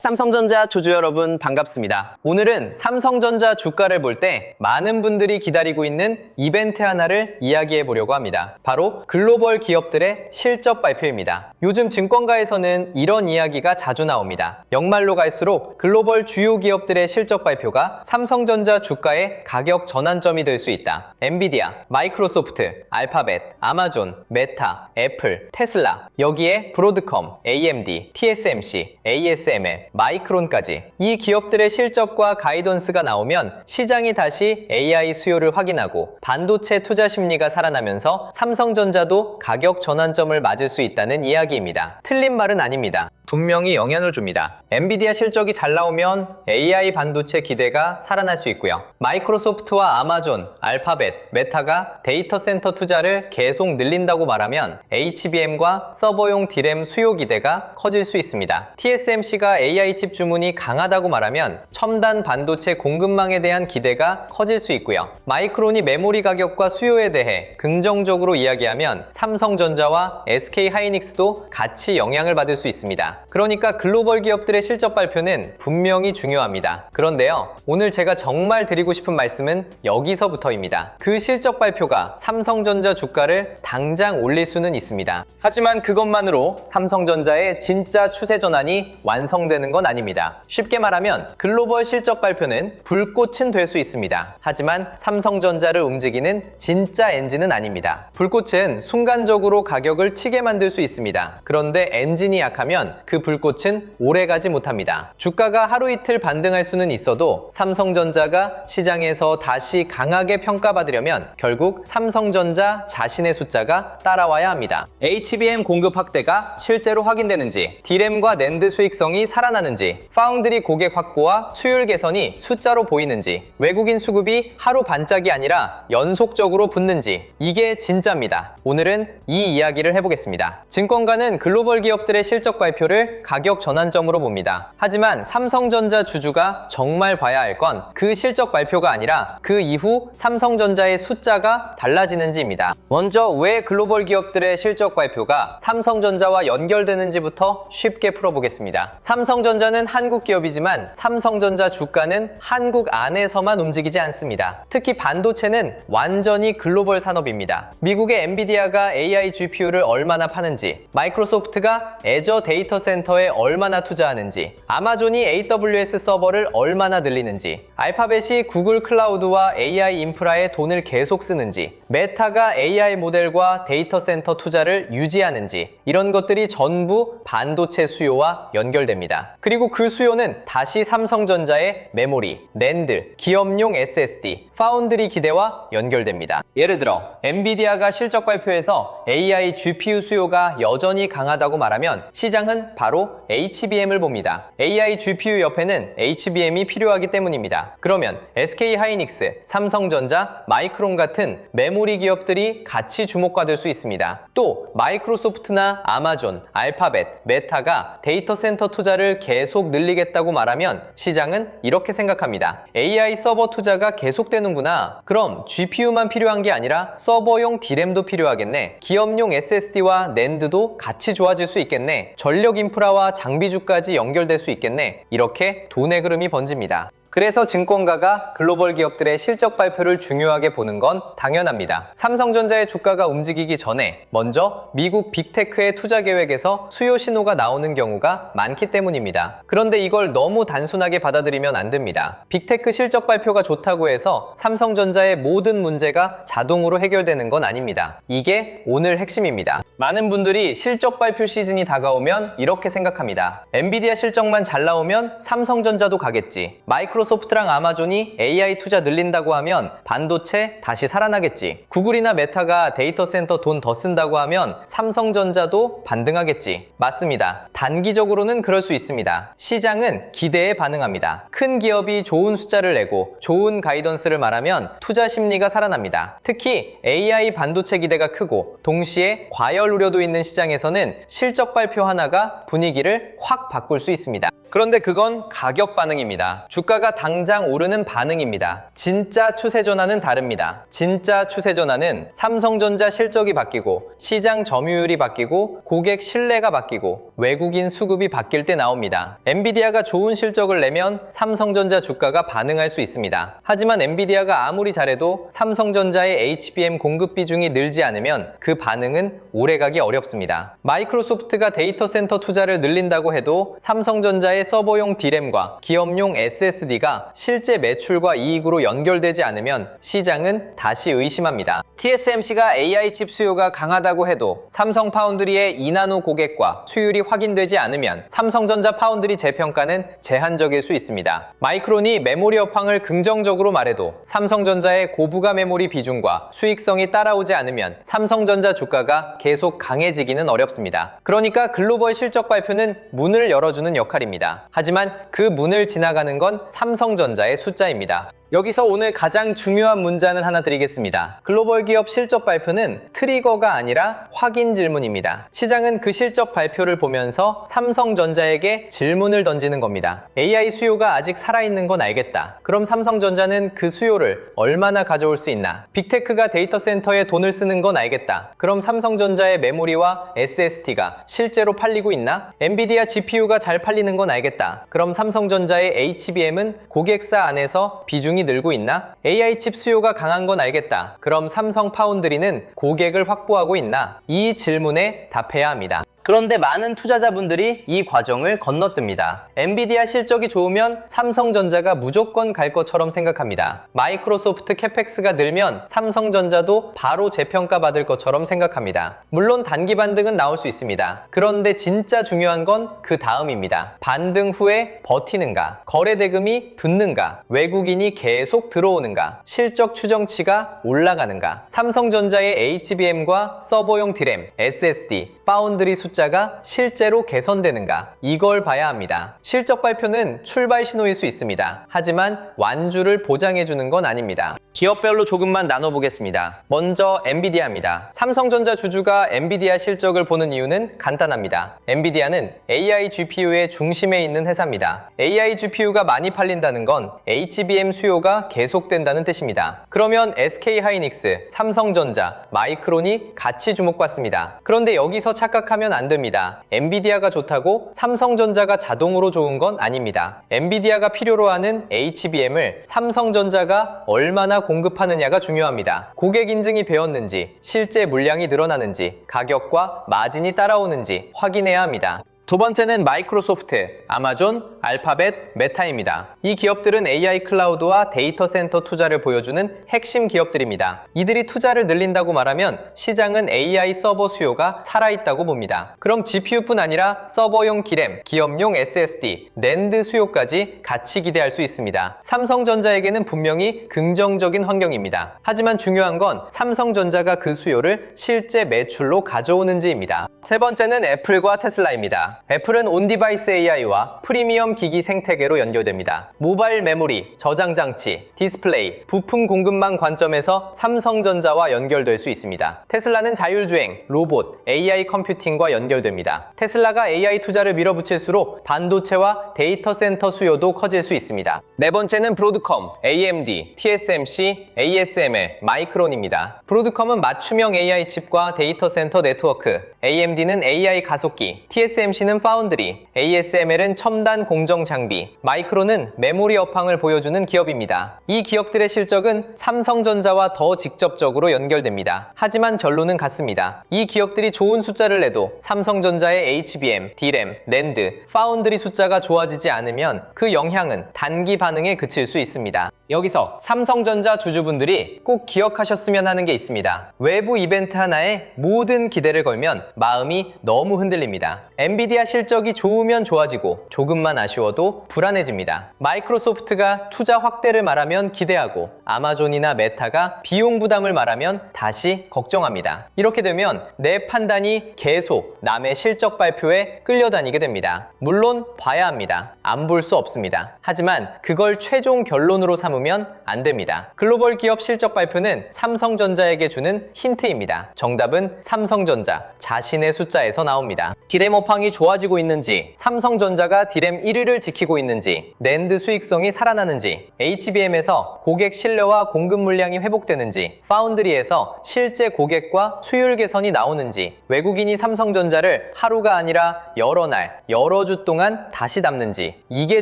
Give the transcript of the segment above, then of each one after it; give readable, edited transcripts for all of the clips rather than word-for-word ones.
삼성전자 주주 여러분 반갑습니다. 오늘은 삼성전자 주가를 볼 때 많은 분들이 기다리고 있는 이벤트 하나를 이야기해 보려고 합니다. 바로 글로벌 기업들의 실적 발표입니다. 요즘 증권가에서는 이런 이야기가 자주 나옵니다. 연말로 갈수록 글로벌 주요 기업들의 실적 발표가 삼성전자 주가의 가격 전환점이 될 수 있다. 엔비디아, 마이크로소프트, 알파벳, 아마존, 메타, 애플, 테슬라, 여기에 브로드컴, AMD, TSMC, ASML, 마이크론까지 이 기업들의 실적과 가이던스가 나오면 시장이 다시 AI 수요를 확인하고 반도체 투자 심리가 살아나면서 삼성전자도 가격 전환점을 맞을 수 있다는 이야기입니다. 틀린 말은 아닙니다. 분명히 영향을 줍니다. 엔비디아 실적이 잘 나오면 AI 반도체 기대가 살아날 수 있고요. 마이크로소프트와 아마존, 알파벳, 메타가 데이터 센터 투자를 계속 늘린다고 말하면 HBM과 서버용 D램 수요 기대가 커질 수 있습니다. TSMC가 AI 칩 주문이 강하다고 말하면 첨단 반도체 공급망에 대한 기대가 커질 수 있고요. 마이크론이 메모리 가격과 수요에 대해 긍정적으로 이야기하면 삼성전자와 SK하이닉스도 같이 영향을 받을 수 있습니다. 그러니까 글로벌 기업들의 실적 발표는 분명히 중요합니다. 그런데요, 오늘 제가 정말 드리고 싶은 말씀은 여기서부터입니다. 그 실적 발표가 삼성전자 주가를 당장 올릴 수는 있습니다. 하지만 그것만으로 삼성전자의 진짜 추세 전환이 완성되는 건 아닙니다. 쉽게 말하면 글로벌 실적 발표는 불꽃은 될 수 있습니다. 하지만 삼성전자를 움직이는 진짜 엔진은 아닙니다. 불꽃은 순간적으로 가격을 튀게 만들 수 있습니다. 그런데 엔진이 약하면 그 불꽃은 오래가지 못합니다. 주가가 하루 이틀 반등할 수는 있어도 삼성전자가 시장에서 다시 강하게 평가받으려면 결국 삼성전자 자신의 숫자가 따라와야 합니다. HBM 공급 확대가 실제로 확인되는지, D램과 낸드 수익성이 살아나는지, 파운드리 고객 확보와 수율 개선이 숫자로 보이는지, 외국인 수급이 하루 반짝이 아니라 연속적으로 붙는지, 이게 진짜입니다. 오늘은 이 이야기를 해보겠습니다. 증권가는 글로벌 기업들의 실적 발표를 가격 전환점으로 봅니다. 하지만 삼성전자 주주가 정말 봐야 할 건 그 실적 발표가 아니라 그 이후 삼성전자의 숫자가 달라지는지입니다. 먼저 왜 글로벌 기업들의 실적 발표가 삼성전자와 연결되는지부터 쉽게 풀어보겠습니다. 삼성전자는 한국 기업이지만 삼성전자 주가는 한국 안에서만 움직이지 않습니다. 특히 반도체는 완전히 글로벌 산업입니다. 미국의 엔비디아가 AI GPU를 얼마나 파는지, 마이크로소프트가 애저 데이터 센터에 얼마나 투자하는지, 아마존이 AWS 서버를 얼마나 늘리는지, 알파벳이 구글 클라우드와 AI 인프라에 돈을 계속 쓰는지, 메타가 AI 모델과 데이터 센터 투자를 유지하는지, 이런 것들이 전부 반도체 수요와 연결됩니다. 그리고 그 수요는 다시 삼성전자의 메모리, 낸드, 기업용 SSD, 파운드리 기대와 연결됩니다. 예를 들어 엔비디아가 실적 발표에서 AI GPU 수요가 여전히 강하다고 말하면 시장은 바로 HBM을 봅니다. AI GPU 옆에는 HBM이 필요하기 때문입니다. 그러면 SK하이닉스, 삼성전자, 마이크론 같은 메모리 기업들이 같이 주목받을 수 있습니다. 또 마이크로소프트나 아마존, 알파벳, 메타가 데이터 센터 투자를 계속 늘리겠다고 말하면 시장은 이렇게 생각합니다. AI 서버 투자가 계속되는구나. 그럼 GPU만 필요한 게 아니라 서버용 D램도 필요하겠네. 기업용 SSD와 낸드도 같이 좋아질 수 있겠네. 전력 인프라와 장비주까지 연결될 수 있겠네. 이렇게 돈의 흐름이 번집니다. 그래서 증권가가 글로벌 기업들의 실적 발표를 중요하게 보는 건 당연합니다. 삼성전자의 주가가 움직이기 전에 먼저 미국 빅테크의 투자 계획에서 수요 신호가 나오는 경우가 많기 때문입니다. 그런데 이걸 너무 단순하게 받아들이면 안 됩니다. 빅테크 실적 발표가 좋다고 해서 삼성전자의 모든 문제가 자동으로 해결되는 건 아닙니다. 이게 오늘 핵심입니다. 많은 분들이 실적 발표 시즌이 다가오면 이렇게 생각합니다. 엔비디아 실적만 잘 나오면 삼성전자도 가겠지. 마이크로소프트랑 아마존이 AI 투자 늘린다고 하면 반도체 다시 살아나겠지. 구글이나 메타가 데이터 센터 돈 더 쓴다고 하면 삼성전자도 반등하겠지. 맞습니다. 단기적으로는 그럴 수 있습니다. 시장은 기대에 반응합니다. 큰 기업이 좋은 숫자를 내고 좋은 가이던스를 말하면 투자 심리가 살아납니다. 특히 AI 반도체 기대가 크고 동시에 과열 우려도 있는 시장에서는 실적 발표 하나가 분위기를 확 바꿀 수 있습니다. 그런데 그건 가격 반응입니다. 주가가 주가가 당장 오르는 반응입니다. 진짜 추세 전환은 다릅니다. 진짜 추세 전환은 삼성전자 실적이 바뀌고 시장 점유율이 바뀌고 고객 신뢰가 바뀌고 외국인 수급이 바뀔 때 나옵니다. 엔비디아가 좋은 실적을 내면 삼성전자 주가가 반응할 수 있습니다. 하지만 엔비디아가 아무리 잘해도 삼성전자의 HBM 공급 비중이 늘지 않으면 그 반응은 오래가기 어렵습니다. 마이크로소프트가 데이터 센터 투자를 늘린다고 해도 삼성전자의 서버용 D램과 기업용 SSD가 실제 매출과 이익으로 연결되지 않으면 시장은 다시 의심합니다. TSMC가 AI 칩 수요가 강하다고 해도 삼성 파운드리의 2나노 고객과 수율이 확인되지 않으면 삼성전자 파운드리 재평가는 제한적일 수 있습니다. 마이크론이 메모리 업황을 긍정적으로 말해도 삼성전자의 고부가 메모리 비중과 수익성이 따라오지 않으면 삼성전자 주가가 계속 강해지기는 어렵습니다. 그러니까 글로벌 실적 발표는 문을 열어주는 역할입니다. 하지만 그 문을 지나가는 건 삼성전자의 숫자입니다. 여기서 오늘 가장 중요한 문장을 하나 드리겠습니다. 글로벌 기업 실적 발표는 트리거가 아니라 확인 질문입니다. 시장은 그 실적 발표를 보면서 삼성전자에게 질문을 던지는 겁니다. AI 수요가 아직 살아있는 건 알겠다. 그럼 삼성전자는 그 수요를 얼마나 가져올 수 있나? 빅테크가 데이터 센터에 돈을 쓰는 건 알겠다. 그럼 삼성전자의 메모리와 SSD가 실제로 팔리고 있나? 엔비디아 GPU가 잘 팔리는 건 알겠다. 그럼 삼성전자의 HBM은 고객사 안에서 비중이 늘고 있나? AI 칩 수요가 강한 건 알겠다. 그럼 삼성 파운드리는 고객을 확보하고 있나? 이 질문에 답해야 합니다. 그런데 많은 투자자분들이 이 과정을 건너뜁니다. 엔비디아 실적이 좋으면 삼성전자가 무조건 갈 것처럼 생각합니다. 마이크로소프트 캐펙스가 늘면 삼성전자도 바로 재평가 받을 것처럼 생각합니다. 물론 단기 반등은 나올 수 있습니다. 그런데 진짜 중요한 건 그 다음입니다. 반등 후에 버티는가, 거래 대금이 붙는가, 외국인이 계속 들어오는가, 실적 추정치가 올라가는가, 삼성전자의 HBM과 서버용 D램, SSD, 파운드리 숫자가 실제로 개선되는가, 이걸 봐야 합니다. 실적 발표는 출발 신호일 수 있습니다. 하지만 완주를 보장해주는 건 아닙니다. 기업별로 조금만 나눠보겠습니다. 먼저 엔비디아입니다. 삼성전자 주주가 엔비디아 실적을 보는 이유는 간단합니다. 엔비디아는 AI GPU의 중심에 있는 회사입니다. AI GPU가 많이 팔린다는 건 HBM 수요가 계속된다는 뜻입니다. 그러면 SK하이닉스, 삼성전자, 마이크론이 같이 주목받습니다. 그런데 여기서 착각하면 안 됩니다. 엔비디아가 좋다고 삼성전자가 자동으로 좋은 건 아닙니다. 엔비디아가 필요로 하는 HBM을 삼성전자가 얼마나 공급하느냐가 중요합니다. 고객 인증이 배웠는지, 실제 물량이 늘어나는지, 가격과 마진이 따라오는지 확인해야 합니다. 두 번째는 마이크로소프트, 아마존, 알파벳, 메타입니다. 이 기업들은 AI 클라우드와 데이터 센터 투자를 보여주는 핵심 기업들입니다. 이들이 투자를 늘린다고 말하면 시장은 AI 서버 수요가 살아있다고 봅니다. 그럼 GPU뿐 아니라 서버용 D램, 기업용 SSD, 낸드 수요까지 같이 기대할 수 있습니다. 삼성전자에게는 분명히 긍정적인 환경입니다. 하지만 중요한 건 삼성전자가 그 수요를 실제 매출로 가져오는지입니다. 세 번째는 애플과 테슬라입니다. 애플은 온디바이스 AI와 프리미엄 기기 생태계로 연결됩니다. 모바일 메모리, 저장 장치, 디스플레이, 부품 공급망 관점에서 삼성전자와 연결될 수 있습니다. 테슬라는 자율주행, 로봇, AI 컴퓨팅과 연결됩니다. 테슬라가 AI 투자를 밀어붙일수록 반도체와 데이터 센터 수요도 커질 수 있습니다. 네 번째는 브로드컴, AMD, TSMC, ASML, 마이크론입니다. 브로드컴은 맞춤형 AI 칩과 데이터 센터 네트워크, AMD는 AI 가속기, TSMC는 파운드리, ASML은 첨단 공정 장비, 마이크론은 메모리 업황을 보여주는 기업입니다. 이 기업들의 실적은 삼성전자와 더 직접적으로 연결됩니다. 하지만 결론은 같습니다. 이 기업들이 좋은 숫자를 내도 삼성전자의 HBM, D램, 낸드, 파운드리 숫자가 좋아지지 않으면 그 영향은 단기 반응에 그칠 수 있습니다. 여기서 삼성전자 주주분들이 꼭 기억하셨으면 하는 게 있습니다. 외부 이벤트 하나에 모든 기대를 걸면 마음이 너무 흔들립니다. 엔비디아 실적이 좋으면 좋아지고 조금만 아쉬워도 불안해집니다. 마이크로소프트가 투자 확대를 말하면 기대하고 아마존이나 메타가 비용 부담을 말하면 다시 걱정합니다. 이렇게 되면 내 판단이 계속 남의 실적 발표에 끌려다니게 됩니다. 물론 봐야 합니다. 안 볼 수 없습니다. 하지만 그걸 최종 결론으로 삼으면 안 됩니다. 글로벌 기업 실적 발표는 삼성전자에게 주는 힌트입니다. 정답은 삼성전자 자신의 숫자에서 나옵니다. D램 업황이 좋아지고 있는지, 삼성전자가 디램 1위를 지키고 있는지, 낸드 수익성이 살아나는지, HBM에서 고객 신뢰와 공급 물량이 회복되는지, 파운드리에서 실제 고객과 수율 개선이 나오는지, 외국인이 삼성전자를 하루가 아니라 여러 날, 여러 주 동안 다시 담는지, 이게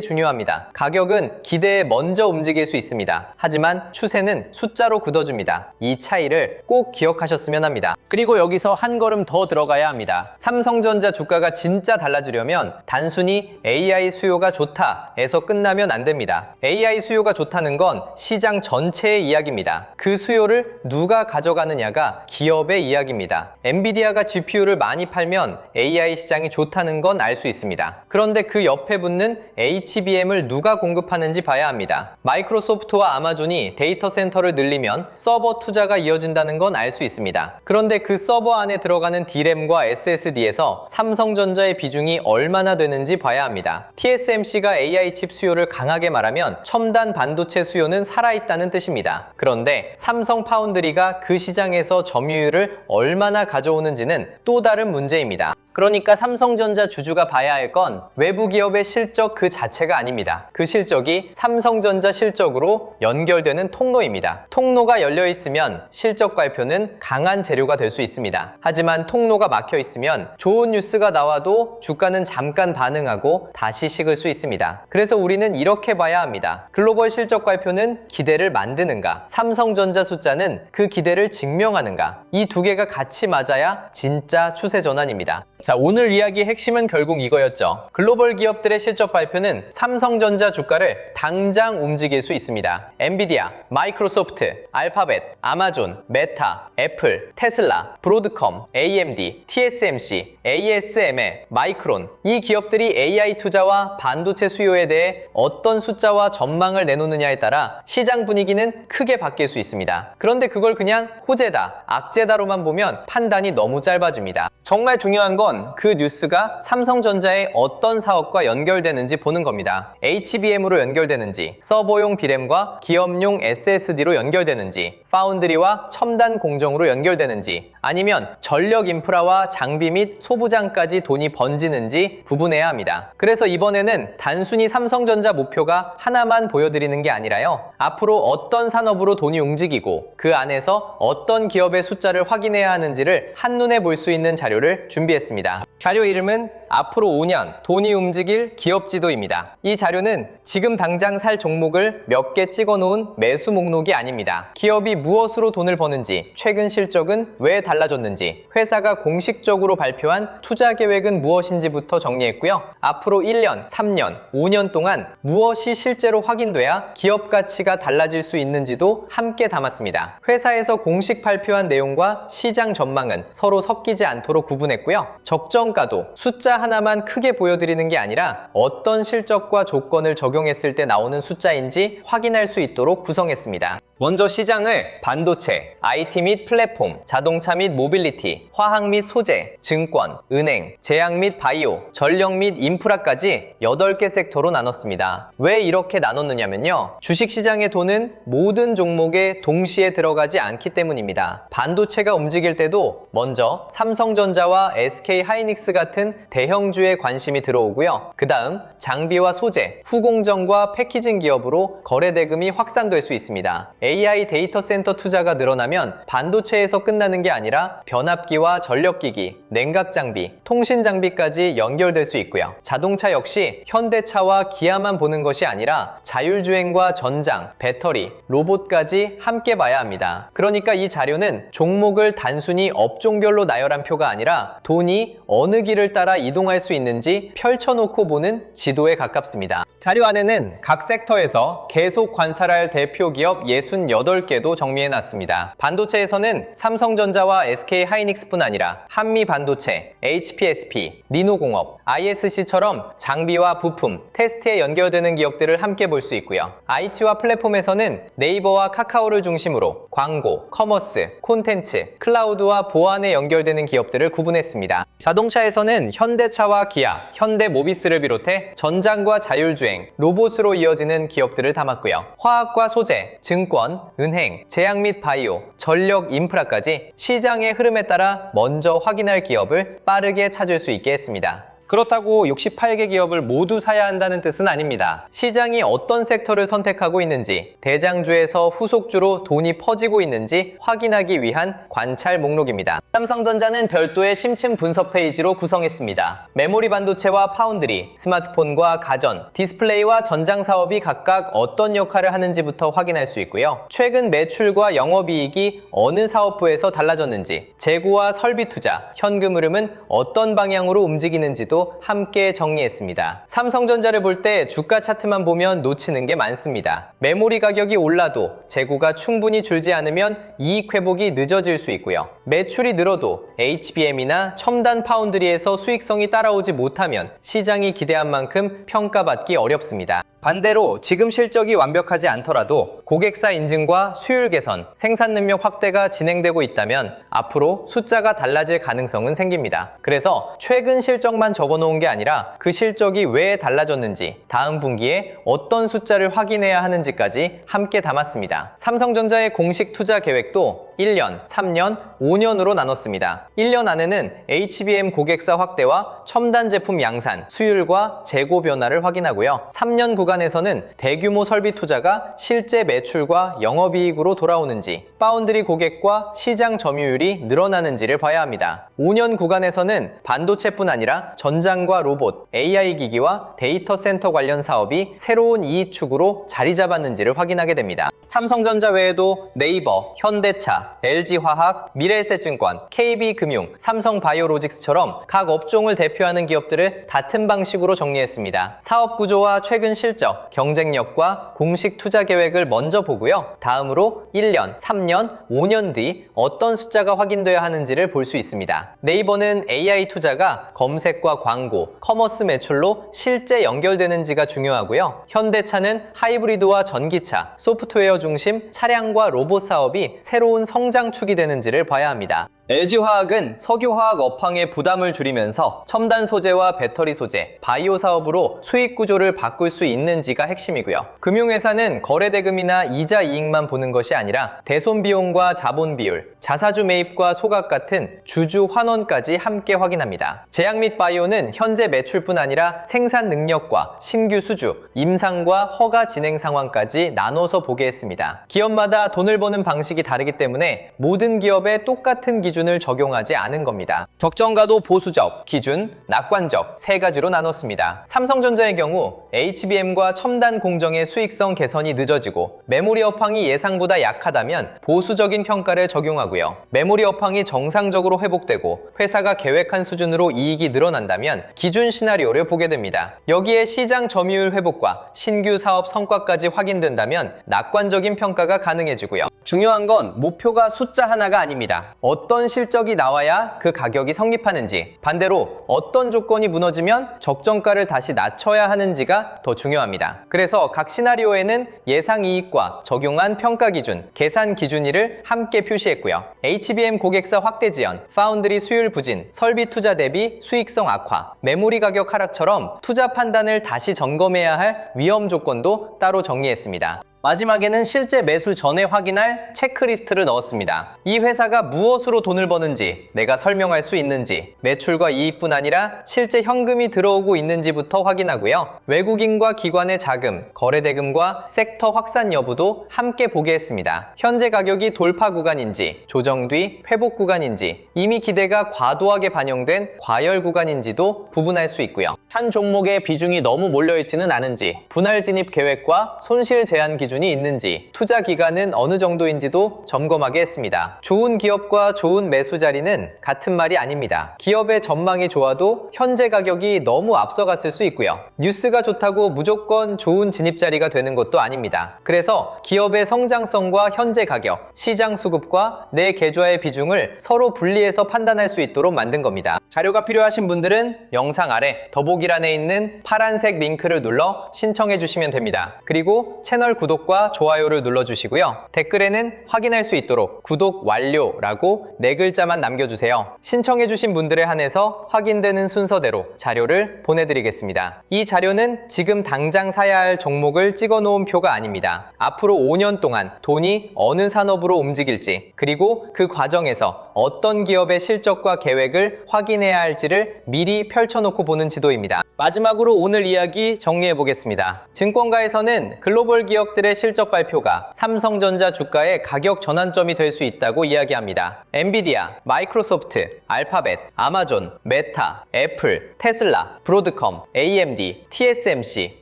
중요합니다. 가격은 기대에 먼저 움직일 수 있습니다. 하지만 추세는 숫자로 굳어줍니다. 이 차이를 꼭 기억하셨으면 합니다. 그리고 여기서 한 걸음 더 들어가야 합니다. 삼성전자 주가가 진짜 달라지려면 단순히 AI 수요가 좋다에서 끝나면 안 됩니다. AI 수요가 좋다는 건 시장 전체의 이야기입니다. 그 수요를 누가 가져가느냐가 기업의 이야기입니다. 엔비디아가 GPU를 많이 팔면 AI 시장이 좋다는 건 알 수 있습니다. 그런데 그 옆에 붙는 HBM을 누가 공급하는지 봐야 합니다. 마이크로소프트와 아마존이 데이터 센터를 늘리면 서버 투자가 이어진다는 건 알 수 있습니다. 그런데 그 서버 안에 들어가는 D램과 SSD에서 삼성전자의 비중이 얼마나 되는지 봐야 합니다. TSMC가 AI 칩 수요를 강하게 말하면 첨단 반도체 수요는 살아있다는 뜻입니다. 그런데 삼성 파운드리가 그 시장에서 점유율을 얼마나 가져오는지는 또 다른 문제입니다. 그러니까 삼성전자 주주가 봐야 할 건 외부 기업의 실적 그 자체가 아닙니다. 그 실적이 삼성전자 실적으로 연결되는 통로입니다. 통로가 열려 있으면 실적 발표는 강한 재료가 될 수 있습니다. 하지만 통로가 막혀 있으면 좋은 뉴스가 나와도 주가는 잠깐 반응하고 다시 식을 수 있습니다. 그래서 우리는 이렇게 봐야 합니다. 글로벌 실적 발표는 기대를 만드는가? 삼성전자 숫자는 그 기대를 증명하는가? 이 두 개가 같이 맞아야 진짜 추세 전환입니다. 자, 오늘 이야기의 핵심은 결국 이거였죠. 글로벌 기업들의 실적 발표는 삼성전자 주가를 당장 움직일 수 있습니다. 엔비디아, 마이크로소프트, 알파벳, 아마존, 메타, 애플, 테슬라, 브로드컴, AMD, TSMC, ASML, 마이크론, 이 기업들이 AI 투자와 반도체 수요에 대해 어떤 숫자와 전망을 내놓느냐에 따라 시장 분위기는 크게 바뀔 수 있습니다. 그런데 그걸 그냥 호재다, 악재다로만 보면 판단이 너무 짧아집니다. 정말 중요한 건 그 뉴스가 삼성전자의 어떤 사업과 연결되는지 보는 겁니다. HBM으로 연결되는지, 서버용 D램과 기업용 SSD로 연결되는지, 파운드리와 첨단 공정으로 연결되는지, 아니면 전력 인프라와 장비 및 소부장까지 돈이 번지는지 구분해야 합니다. 그래서 이번에는 단순히 삼성전자 목표가 하나만 보여드리는 게 아니라요, 앞으로 어떤 산업으로 돈이 움직이고 그 안에서 어떤 기업의 숫자를 확인해야 하는지를 한눈에 볼 수 있는 자료를 준비했습니다. 자료 이름은 앞으로 5년 돈이 움직일 기업지도입니다. 이 자료는 지금 당장 살 종목을 몇 개 찍어 놓은 매수 목록이 아닙니다. 기업이 무엇으로 돈을 버는지, 최근 실적은 왜 달라졌는지, 회사가 공식적으로 발표한 투자 계획은 무엇인지부터 정리했고요. 앞으로 1년, 3년, 5년 동안 무엇이 실제로 확인돼야 기업 가치가 달라질 수 있는지도 함께 담았습니다. 회사에서 공식 발표한 내용과 시장 전망은 서로 섞이지 않도록 구분했고요. 적정가도 숫자 하나만 크게 보여드리는 게 아니라 어떤 실적과 조건을 적용했을 때 나오는 숫자인지 확인할 수 있도록 구성했습니다. 먼저 시장을 반도체, IT 및 플랫폼, 자동차 및 모빌리티, 화학 및 소재, 증권, 은행, 제약 및 바이오, 전력 및 인프라까지 8개 섹터로 나눴습니다. 왜 이렇게 나눴느냐면요, 주식시장의 돈은 모든 종목에 동시에 들어가지 않기 때문입니다. 반도체가 움직일 때도 먼저 삼성전자와 SK하이닉스 같은 대형주에 관심이 들어오고요. 그 다음 장비와 소재, 후공정과 패키징 기업으로 거래 대금이 확산될 수 있습니다. AI 데이터 센터 투자가 늘어나면 반도체에서 끝나는 게 아니라 변압기와 전력기기, 냉각 장비, 통신 장비까지 연결될 수 있고요. 자동차 역시 현대차와 기아만 보는 것이 아니라 자율주행과 전장, 배터리, 로봇까지 함께 봐야 합니다. 그러니까 이 자료는 종목을 단순히 업종별로 나열한 표가 아니라 돈이 어느 길을 따라 이동할 수 있는지 펼쳐놓고 보는 지도에 가깝습니다. 자료 안에는 각 섹터에서 계속 관찰할 대표 기업 68개도 정리해놨습니다. 반도체에서는 삼성전자와 SK하이닉스뿐 아니라 한미반도체, HPSP, 리노공업, ISC처럼 장비와 부품, 테스트에 연결되는 기업들을 함께 볼 수 있고요. IT와 플랫폼에서는 네이버와 카카오를 중심으로 광고, 커머스, 콘텐츠, 클라우드와 보안에 연결되는 기업들을 구분했습니다. 자동차에서는 현대차와 기아, 현대모비스를 비롯해 전장과 자율주행, 로봇으로 이어지는 기업들을 담았고요. 화학과 소재, 증권, 은행, 제약 및 바이오, 전력 인프라까지 시장의 흐름에 따라 먼저 확인할 기업을 빠르게 찾을 수 있게 했습니다. 그렇다고 68개 기업을 모두 사야 한다는 뜻은 아닙니다. 시장이 어떤 섹터를 선택하고 있는지, 대장주에서 후속주로 돈이 퍼지고 있는지 확인하기 위한 관찰 목록입니다. 삼성전자는 별도의 심층 분석 페이지로 구성했습니다. 메모리 반도체와 파운드리, 스마트폰과 가전, 디스플레이와 전장 사업이 각각 어떤 역할을 하는지부터 확인할 수 있고요. 최근 매출과 영업이익이 어느 사업부에서 달라졌는지, 재고와 설비 투자, 현금 흐름은 어떤 방향으로 움직이는지도 함께 정리했습니다. 삼성전자를 볼 때 주가 차트만 보면 놓치는 게 많습니다. 메모리 가격이 올라도 재고가 충분히 줄지 않으면 이익 회복이 늦어질 수 있고요. 매출이 늘어도 HBM이나 첨단 파운드리에서 수익성이 따라오지 못하면 시장이 기대한 만큼 평가받기 어렵습니다. 반대로 지금 실적이 완벽하지 않더라도 고객사 인증과 수율 개선, 생산 능력 확대가 진행되고 있다면 앞으로 숫자가 달라질 가능성은 생깁니다. 그래서 최근 실적만 적어놓은 게 아니라 그 실적이 왜 달라졌는지, 다음 분기에 어떤 숫자를 확인해야 하는지까지 함께 담았습니다. 삼성전자의 공식 투자 계획도 1년, 3년, 5년으로 나눴습니다. 1년 안에는 HBM 고객사 확대와 첨단 제품 양산, 수율과 재고 변화를 확인하고요. 3년 구간에서는 대규모 설비 투자가 실제 매출과 영업이익으로 돌아오는지, 파운드리 고객과 시장 점유율이 늘어나는지를 봐야 합니다. 5년 구간에서는 반도체뿐 아니라 전장과 로봇, AI 기기와 데이터 센터 관련 사업이 새로운 이익축으로 자리 잡았는지를 확인하게 됩니다. 삼성전자 외에도 네이버, 현대차, LG화학, 미래에셋증권, KB금융, 삼성바이오로직스처럼 각 업종을 대표하는 기업들을 같은 방식으로 정리했습니다. 사업 구조와 최근 실적, 경쟁력과 공식 투자 계획을 먼저 보고요. 다음으로 1년, 3년, 5년 뒤 어떤 숫자가 확인돼야 하는지를 볼 수 있습니다. 네이버는 AI 투자가 검색과 광고, 커머스 매출로 실제 연결되는지가 중요하고요. 현대차는 하이브리드와 전기차, 소프트웨어 중심 차량과 로봇 사업이 새로운 성장축이 되는지를 봐야 합니다. LG화학은 석유화학 업황의 부담을 줄이면서 첨단 소재와 배터리 소재, 바이오 사업으로 수익 구조를 바꿀 수 있는지가 핵심이고요. 금융회사는 거래대금이나 이자 이익만 보는 것이 아니라 대손 비용과 자본 비율, 자사주 매입과 소각 같은 주주 환원까지 함께 확인합니다. 제약 및 바이오는 현재 매출뿐 아니라 생산 능력과 신규 수주, 임상과 허가 진행 상황까지 나눠서 보게 했습니다. 기업마다 돈을 버는 방식이 다르기 때문에 모든 기업에 똑같은 기준을 적용하지 않은 겁니다. 적정가도 보수적, 기준, 낙관적 세 가지로 나눴습니다. 삼성전자의 경우 HBM과 첨단 공정의 수익성 개선이 늦어지고 메모리 업황이 예상보다 약하다면 보수적인 평가를 적용하고요. 메모리 업황이 정상적으로 회복되고 회사가 계획한 수준으로 이익이 늘어난다면 기준 시나리오를 보게 됩니다. 여기에 시장 점유율 회복과 신규 사업 성과까지 확인된다면 낙관적인 평가가 가능해지고요. 중요한 건 목표가 숫자 하나가 아닙니다. 어떤 실적이 나와야 그 가격이 성립하는지, 반대로 어떤 조건이 무너지면 적정가를 다시 낮춰야 하는지가 더 중요합니다. 그래서 각 시나리오에는 예상 이익과 적용한 평가 기준, 계산 기준일을 함께 표시했고요. HBM 고객사 확대 지연, 파운드리 수율 부진, 설비 투자 대비 수익성 악화, 메모리 가격 하락처럼 투자 판단을 다시 점검해야 할 위험 조건도 따로 정리했습니다. 마지막에는 실제 매수 전에 확인할 체크리스트를 넣었습니다. 이 회사가 무엇으로 돈을 버는지 내가 설명할 수 있는지, 매출과 이익뿐 아니라 실제 현금이 들어오고 있는지부터 확인하고요. 외국인과 기관의 자금, 거래대금과 섹터 확산 여부도 함께 보게 했습니다. 현재 가격이 돌파 구간인지, 조정 뒤 회복 구간인지, 이미 기대가 과도하게 반영된 과열 구간인지도 구분할 수 있고요. 한 종목의 비중이 너무 몰려있지는 않은지, 분할 진입 계획과 손실 제한 기준이 있는지, 투자 기간은 어느 정도인지도 점검하게 했습니다. 좋은 기업과 좋은 매수 자리는 같은 말이 아닙니다. 기업의 전망이 좋아도 현재 가격이 너무 앞서갔을 수 있고요. 뉴스가 좋다고 무조건 좋은 진입 자리가 되는 것도 아닙니다. 그래서 기업의 성장성과 현재 가격, 시장 수급과 내 계좌의 비중을 서로 분리해서 판단할 수 있도록 만든 겁니다. 자료가 필요하신 분들은 영상 아래 더보기란에 있는 파란색 링크를 눌러 신청해 주시면 됩니다. 그리고 채널 구독 구독과 좋아요를 눌러주시고요. 댓글에는 확인할 수 있도록 구독 완료라고 4글자만 남겨주세요. 신청해주신 분들에 한해서 확인되는 순서대로 자료를 보내드리겠습니다. 이 자료는 지금 당장 사야 할 종목을 찍어놓은 표가 아닙니다. 앞으로 5년 동안 돈이 어느 산업으로 움직일지, 그리고 그 과정에서 어떤 기업의 실적과 계획을 확인해야 할지를 미리 펼쳐놓고 보는 지도입니다. 마지막으로 오늘 이야기 정리해 보겠습니다. 증권가에서는 글로벌 기업들의 실적 발표가 삼성전자 주가의 가격 전환점이 될 수 있다고 이야기합니다. 엔비디아, 마이크로소프트, 알파벳, 아마존, 메타, 애플, 테슬라, 브로드컴, AMD, TSMC,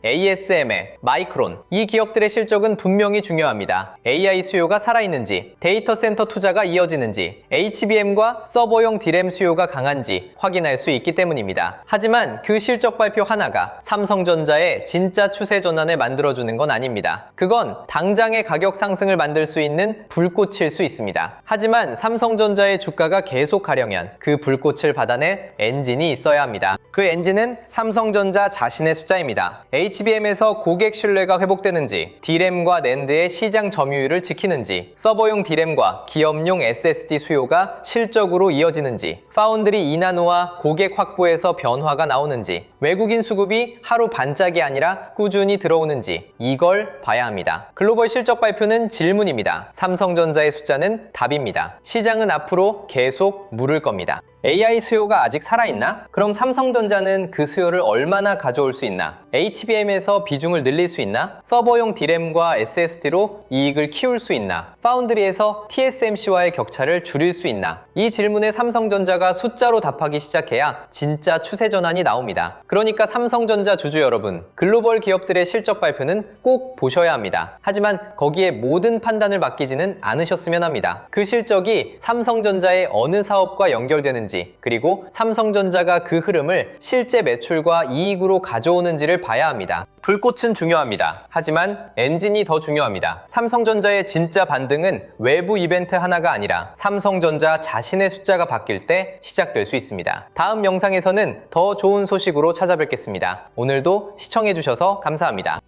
ASML, 마이크론, 이 기업들의 실적은 분명히 중요합니다. AI 수요가 살아있는지, 데이터 센터 투자가 이어지는지, HBM과 서버용 D램 수요가 강한지 확인할 수 있기 때문입니다. 하지만 그 실적 발표 하나가 삼성전자의 진짜 추세 전환을 만들어주는 건 아닙니다. 그건 당장의 가격 상승을 만들 수 있는 불꽃일 수 있습니다. 하지만 삼성전자의 주가가 계속 가려면 그 불꽃을 받아낼 엔진이 있어야 합니다. 그 엔진은 삼성전자 자신의 숫자입니다. HBM에서 고객 신뢰가 회복되는지, D램과 낸드의 시장 점유율을 지키는지, 서버용 D램과 기업용 SSD 수요가 실적으로 이어지는지, 파운드리 2나노와 고객 확보에서 변화가 나오는지, 외국인 수급이 하루 반짝이 아니라 꾸준히 들어오는지, 이걸 봐야 합니다. 글로벌 실적 발표는 질문입니다. 삼성전자의 숫자는 답입니다. 시장은 앞으로 계속 물을 겁니다. AI 수요가 아직 살아있나? 그럼 삼성전자는 그 수요를 얼마나 가져올 수 있나? HBM에서 비중을 늘릴 수 있나? 서버용 D램과 SSD로 이익을 키울 수 있나? 파운드리에서 TSMC와의 격차를 줄일 수 있나? 이 질문에 삼성전자가 숫자로 답하기 시작해야 진짜 추세 전환이 나옵니다. 그러니까 삼성전자 주주 여러분, 글로벌 기업들의 실적 발표는 꼭 보셔야 합니다. 하지만 거기에 모든 판단을 맡기지는 않으셨으면 합니다. 그 실적이 삼성전자의 어느 사업과 연결되는지, 그리고 삼성전자가 그 흐름을 실제 매출과 이익으로 가져오는지를 봐야 합니다. 불꽃은 중요합니다. 하지만 엔진이 더 중요합니다. 삼성전자의 진짜 반등은 외부 이벤트 하나가 아니라 삼성전자 자신의 숫자가 바뀔 때 시작될 수 있습니다. 다음 영상에서는 더 좋은 소식으로 찾아뵙겠습니다. 오늘도 시청해주셔서 감사합니다.